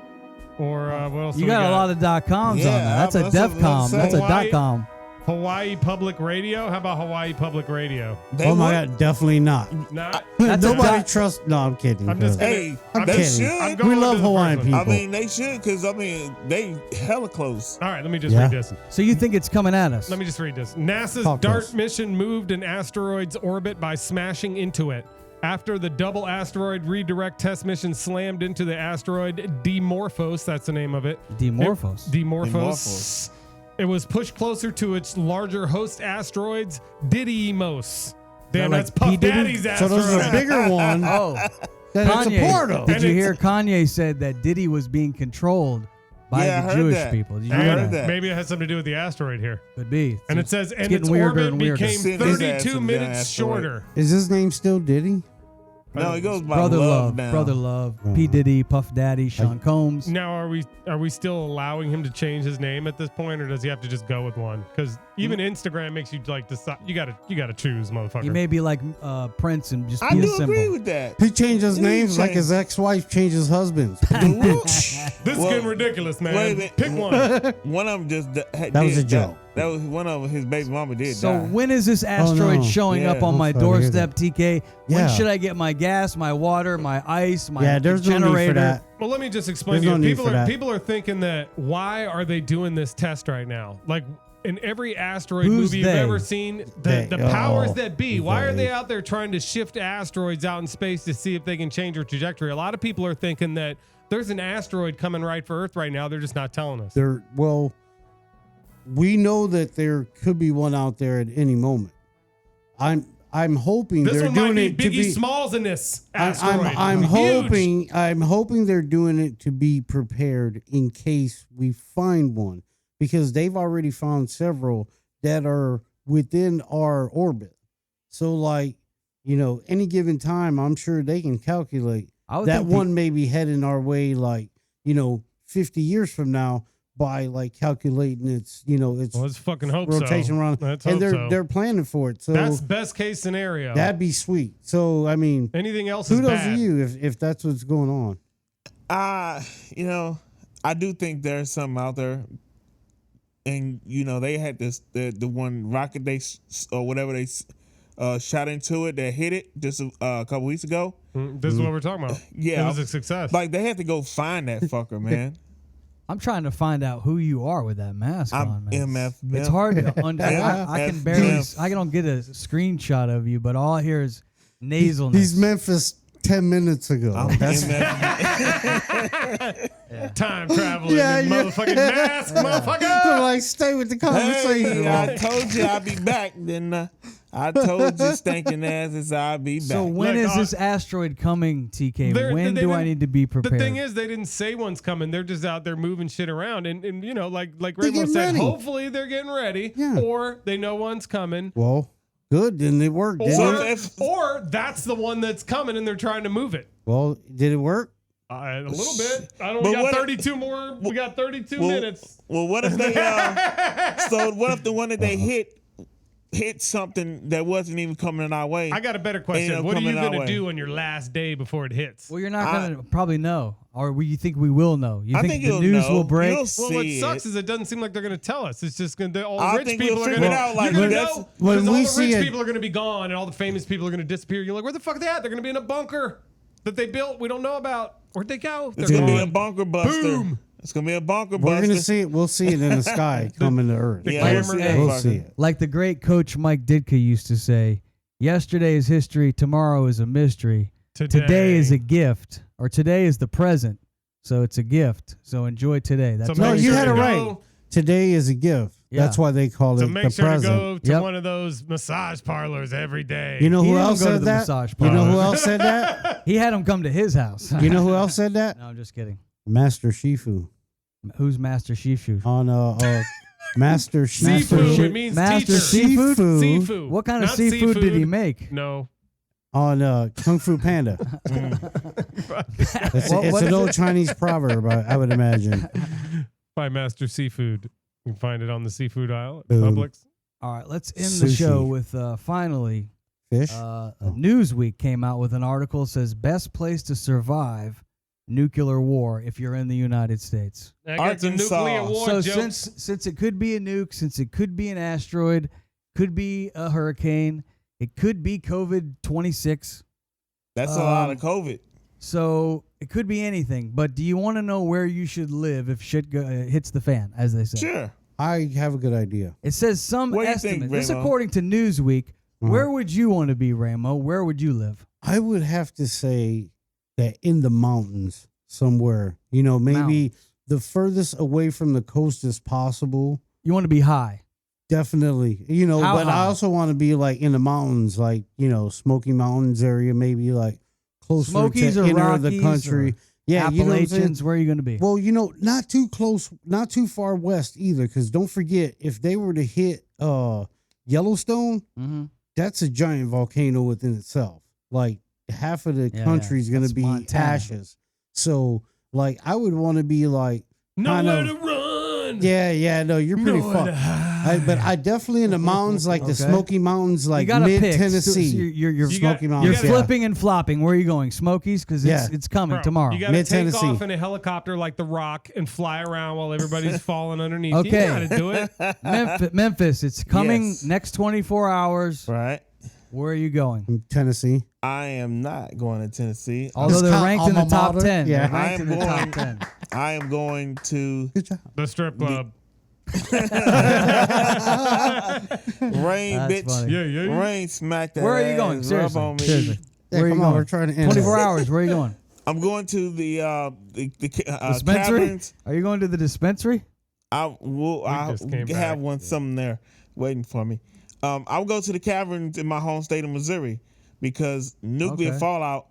or what else? You got a lot of .coms Yeah, on that. That's a that's what I was DEFCON. saying. That's a Hawaii- .com. Hawaii Public Radio. How about Hawaii Public Radio? They Oh my would- God, definitely not. Not. That's a Nobody dot- trusts. No, I'm kidding. I'm just Hey, I'm they kidding. I'm should. going We with love this Hawaiian person. people. I mean, they should, because I mean, they hella close. All right, let me just Yeah. read this. So you think it's coming at us? Let me just read this. NASA's Talk to DART us. mission moved an asteroid's orbit by smashing into it. After the double asteroid redirect test mission slammed into the asteroid Dimorphos, that's the name of it. Dimorphos. Dimorphos. Dimorphos. It was pushed closer to its larger host asteroids, Didymos. Damn, like that's Puff P. Diddy? Daddy's So asteroid. this is a bigger one Oh, that it's a Kanye. portal. Did And you it's- hear Kanye said that Diddy was being controlled by Yeah, I the heard Jewish that. people? Did you I hear heard that? that. Maybe it has something to do with the asteroid here. Could be. And it says, and getting its weirder orbit and weirder. became Send his ass 32 to the minutes asteroid. shorter. Is his name still Diddy? No, he goes by Brother Love Love, now. Brother Love, P. Diddy, Puff Daddy, Sean Combs. Now, are we still allowing him to change his name at this point, or does he have to just go with one? Because even Instagram makes you like decide. You gotta choose, motherfucker. He may be like Prince and just I be a do symbol. agree with that. He changed his Yeah, he names like changed. his ex-wife changed his husband's. This is Well, getting ridiculous, man. wait a minute. Pick one. One of them just That was a joke. That was one of his baby mama did So die. when is this asteroid no. showing up Yeah. on my I'm sorry to hear doorstep, TK? When Yeah. should I get my gas, my water, my ice, my Yeah, there's no generator? need for that. Well, let me just explain There's to no you. need for that. People are thinking that why are they doing this test right now? Like in every asteroid Who's movie you've they? ever seen, They. the powers Oh, that be. Why are they. they out there trying to shift asteroids out in space to see if they can change their trajectory? A lot of people are thinking that there's an asteroid coming right for Earth right now. They're just not telling us. We know that there could be one out there at any moment. I'm hoping This they're one might doing be it to Biggie be. Smalls in this asteroid. I'm Huge. hoping they're doing it to be prepared in case we find one, because they've already found several that are within our orbit. So like, any given time, I'm sure they can calculate I would that think one may be heading our way, like, 50 years from now, by like calculating its Well, let's fucking hope rotation so. around, Let's and hope so. they're planning for it. So That's best case scenario. that'd be sweet. So I mean, Anything else is kudos bad. to you if that's what's going on. I do think there's something out there. and they had the one rocket or whatever they shot into it that hit it just a couple weeks ago. This is what we're talking about. Yeah, it was a success. Like they had to go find that fucker, man. I'm trying to find out who you are with that mask on, man. MF. It's hard to I can barely. I don't get a screenshot of you, but all I hear is nasalness. He's Memphis 10 minutes ago. That's Time traveling, motherfucking mask, motherfucker. like, stay with the conversation. Hey, I told you I'll be back. Then I told you stinking asses I'll be back. So when is this asteroid coming, TK? When do I need to be prepared? The thing is, they didn't say one's coming. They're just out there moving shit around, and like Rainbow said, ready. hopefully they're getting ready, or they know one's coming. Well, good. Then it worked. Or that's the one that's coming, and they're trying to move it. Well, did it work? A little bit. We got 32 more. We got 32 minutes. Well, what if they? So what if the one that they hit something that wasn't even coming in our way? I got a better question. What are you going to do on your last day before it hits? Well, you're not going to probably know, or you think we will know? You think the news will break? You'll well, what see sucks it. is it doesn't seem like they're going to tell us. It's just going to all the I rich think people we'll are figure going it out. Like, to that's- know when because all we the see rich it- people are going to be gone, and all the famous people are going to disappear. You're like, where the fuck are they at? They're going to be in a bunker that they built. We don't know about. Where'd they go? It's They're gonna be gone. a bunker buster. Boom. It's gonna be a bunker We're buster. gonna see it. We'll see it in the sky coming to Earth. Yeah, we'll see that We'll fucker. see it. Like the great coach Mike Ditka used to say, yesterday is history, tomorrow is a mystery. Today is a gift, or today is the present. So it's a gift. So enjoy today. That's No, make you sure had to it right. go- Today is a gift. Yeah. That's why they call So it make the sure present. to go to Yep. one of those massage parlors every day. You know He who didn't else go to said the that? massage You know who parlor. else said that? He had him come to his house. You know who else said that? No, I'm just kidding. Master Shifu Who's Master Shifu? on Master Seafood. Shifu It means Master teacher. Seafood? Seafood. What kind of Not seafood did he make? No. on Kung Fu Panda. It's What an is old it? Chinese proverb, I would imagine. By Master Seafood. You can find it on the seafood aisle at Boom. Publix. All right, let's end the Sushi. show with finally Fish. Newsweek came out with an article that says best place to survive nuclear war if you're in the United States. I got some Arkansas. nuclear war So jokes. since it could be a nuke, since it could be an asteroid, could be a hurricane, it could be COVID-26. That's a lot of COVID. So it could be anything. But do you want to know where you should live if shit hits the fan, as they say? Sure. I have a good idea. It says some What do you think, estimate. This Ramo? according to Newsweek. Where would you want to be, Ramo? Where would you live? I would have to say that in the mountains somewhere, maybe Mountains. the furthest away from the coast as possible. You want to be high. Definitely, How but I high? also want to be like in the mountains, like, Smoky Mountains area, maybe like closer Smokies to or enter the Rockies country. or Yeah, you know what I'm saying? Appalachians, where are you going to be? Well, not too close, not too far west either, because don't forget, if they were to hit Yellowstone, Mm-hmm. that's a giant volcano within itself. Like half of the Yeah, country is going to that's be Montana. ashes. So, like, I would want to be like, Nowhere to run. yeah, no, you're pretty Nowhere to fucked. hide. But I definitely in the mountains, like the Okay. Smoky Mountains, like you got to pick. mid So Tennessee. you're Smoky got- Mountains. you're yeah. flipping and flopping. Where are you going? Smokies? Because Yeah. it's coming Bro, tomorrow. You got to take Mid-Tennessee. off in a helicopter like The Rock and fly around while everybody's falling underneath. Okay. You got to do it. Memphis, it's coming Yes. next 24 hours. Right. Where are you going? Tennessee. I am not going to Tennessee. Although they're ranked in the alma top mater. 10. Yeah. They're ranked in the top I'm 10. I am going to Good job. The strip club. rain, That's bitch. funny. Yeah. Rain, smack that Where are you ass, going? rub Seriously. on me. Seriously. Yeah, Where are you come on, going? we're trying to end 24 this. hours. Where are you going? I'm going to the Dispensary? caverns. Are you going to the dispensary? I will. I just came have back. one something there waiting for me. I'll go to the caverns in my home state of Missouri because nuclear Okay. fallout.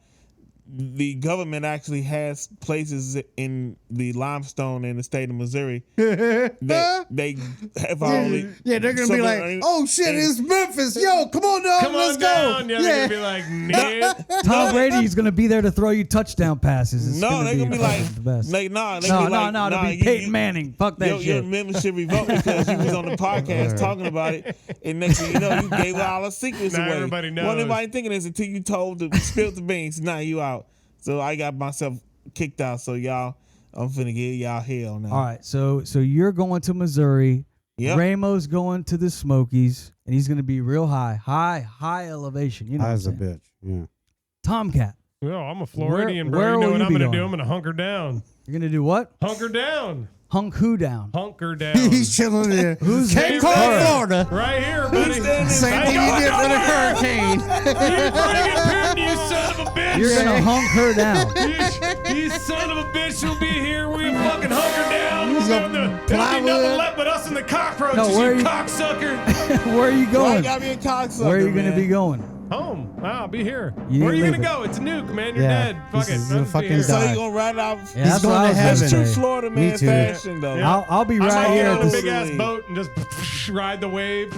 The government actually has places in the limestone in the state of Missouri that they have already. Yeah, they're gonna be something- like, "Oh shit, it's Memphis! Yo, come on down, Come let's on go!" down. Yeah, they're going to be like, nah. Tom Brady's going to be there to throw you touchdown passes. It's No, they're gonna be like, the best. they No, be like, it'll be you- Peyton Manning. Fuck that your shit. membership revoked because you was on the podcast talking about it, and next thing you know, you gave all the secrets Now away. everybody knows. Wasn't anybody thinking this until you told the spilled the beans. Now you out. So I got myself kicked out. So y'all, I'm finna give y'all hell now. All right, so you're going to Missouri Yep. Ramo's going to the Smokies, and he's going to be real high elevation. You know, High what as a I'm saying? bitch. Yeah. Tomcat. Well, I'm a Floridian, bro. where You know will what you I'm be going to do? going? I'm going to hunker down. You're going to do what? Hunker down. Hunk who down? Hunker down. He's chilling there. Who's Cape Coral, there? Florida. Right here, buddy. Same thing you did for the hurricane. You bring it, you son of a bitch. You're going to hunk her down. You son of a bitch will be here. We fucking hunker down. He's There'll gonna be plywood. nothing left but us and the cockroaches, No, where you you- cocksucker. Where are you Why going? you gotta be a cocksucker, Where are you going to man? be going? Home. I'll be here. You Where are you didn't going to leave go? It's a nuke, man. You're Yeah, dead. Fuck this it. is I'll a just be fucking here. So die. you gonna ride out? Yeah, He's that's what going I to was That's gonna true say. Florida Me man too. fashion, though. Yeah. I'll be I right might here get at on a the big ass Absolutely. boat and just ride the wave.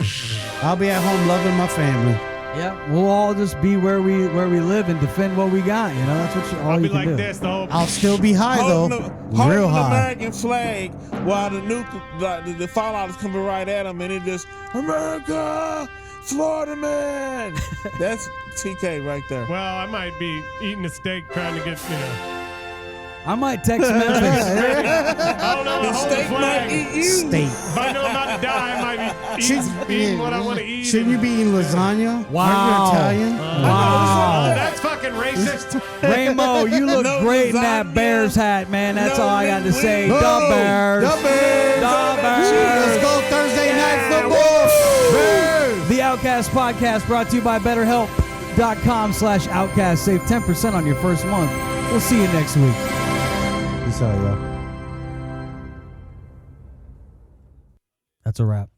I'll be at home loving my family. Yeah, we'll all just be where we live and defend what we got. You know, that's what all I'll you be can like do. this the whole. I'll still be high though. Holding Real the high. American flag while the fallout is coming right at them, and it just America, Florida man. That's TK right there. Well, I might be eating a steak trying to get, I might text Memphis. I don't know. The Hold the steak might flag. eat you. Steak. If I know I'm about to die, I might be eating what I want to eat. Shouldn't you be eating lasagna? Wow. Aren't you Italian? Wow. Oh, that's fucking racist. Ramo, you look No great in that lasagna. Bears hat, man. That's No all I got to say. linguine. The Bears. The Bears. The Let's Bears. go Thursday night football. Bears. The Outcast podcast brought to you by BetterHelp.com/Outcast. Save 10% on your first month. We'll see you next week. Peace out, y'all. That's a wrap.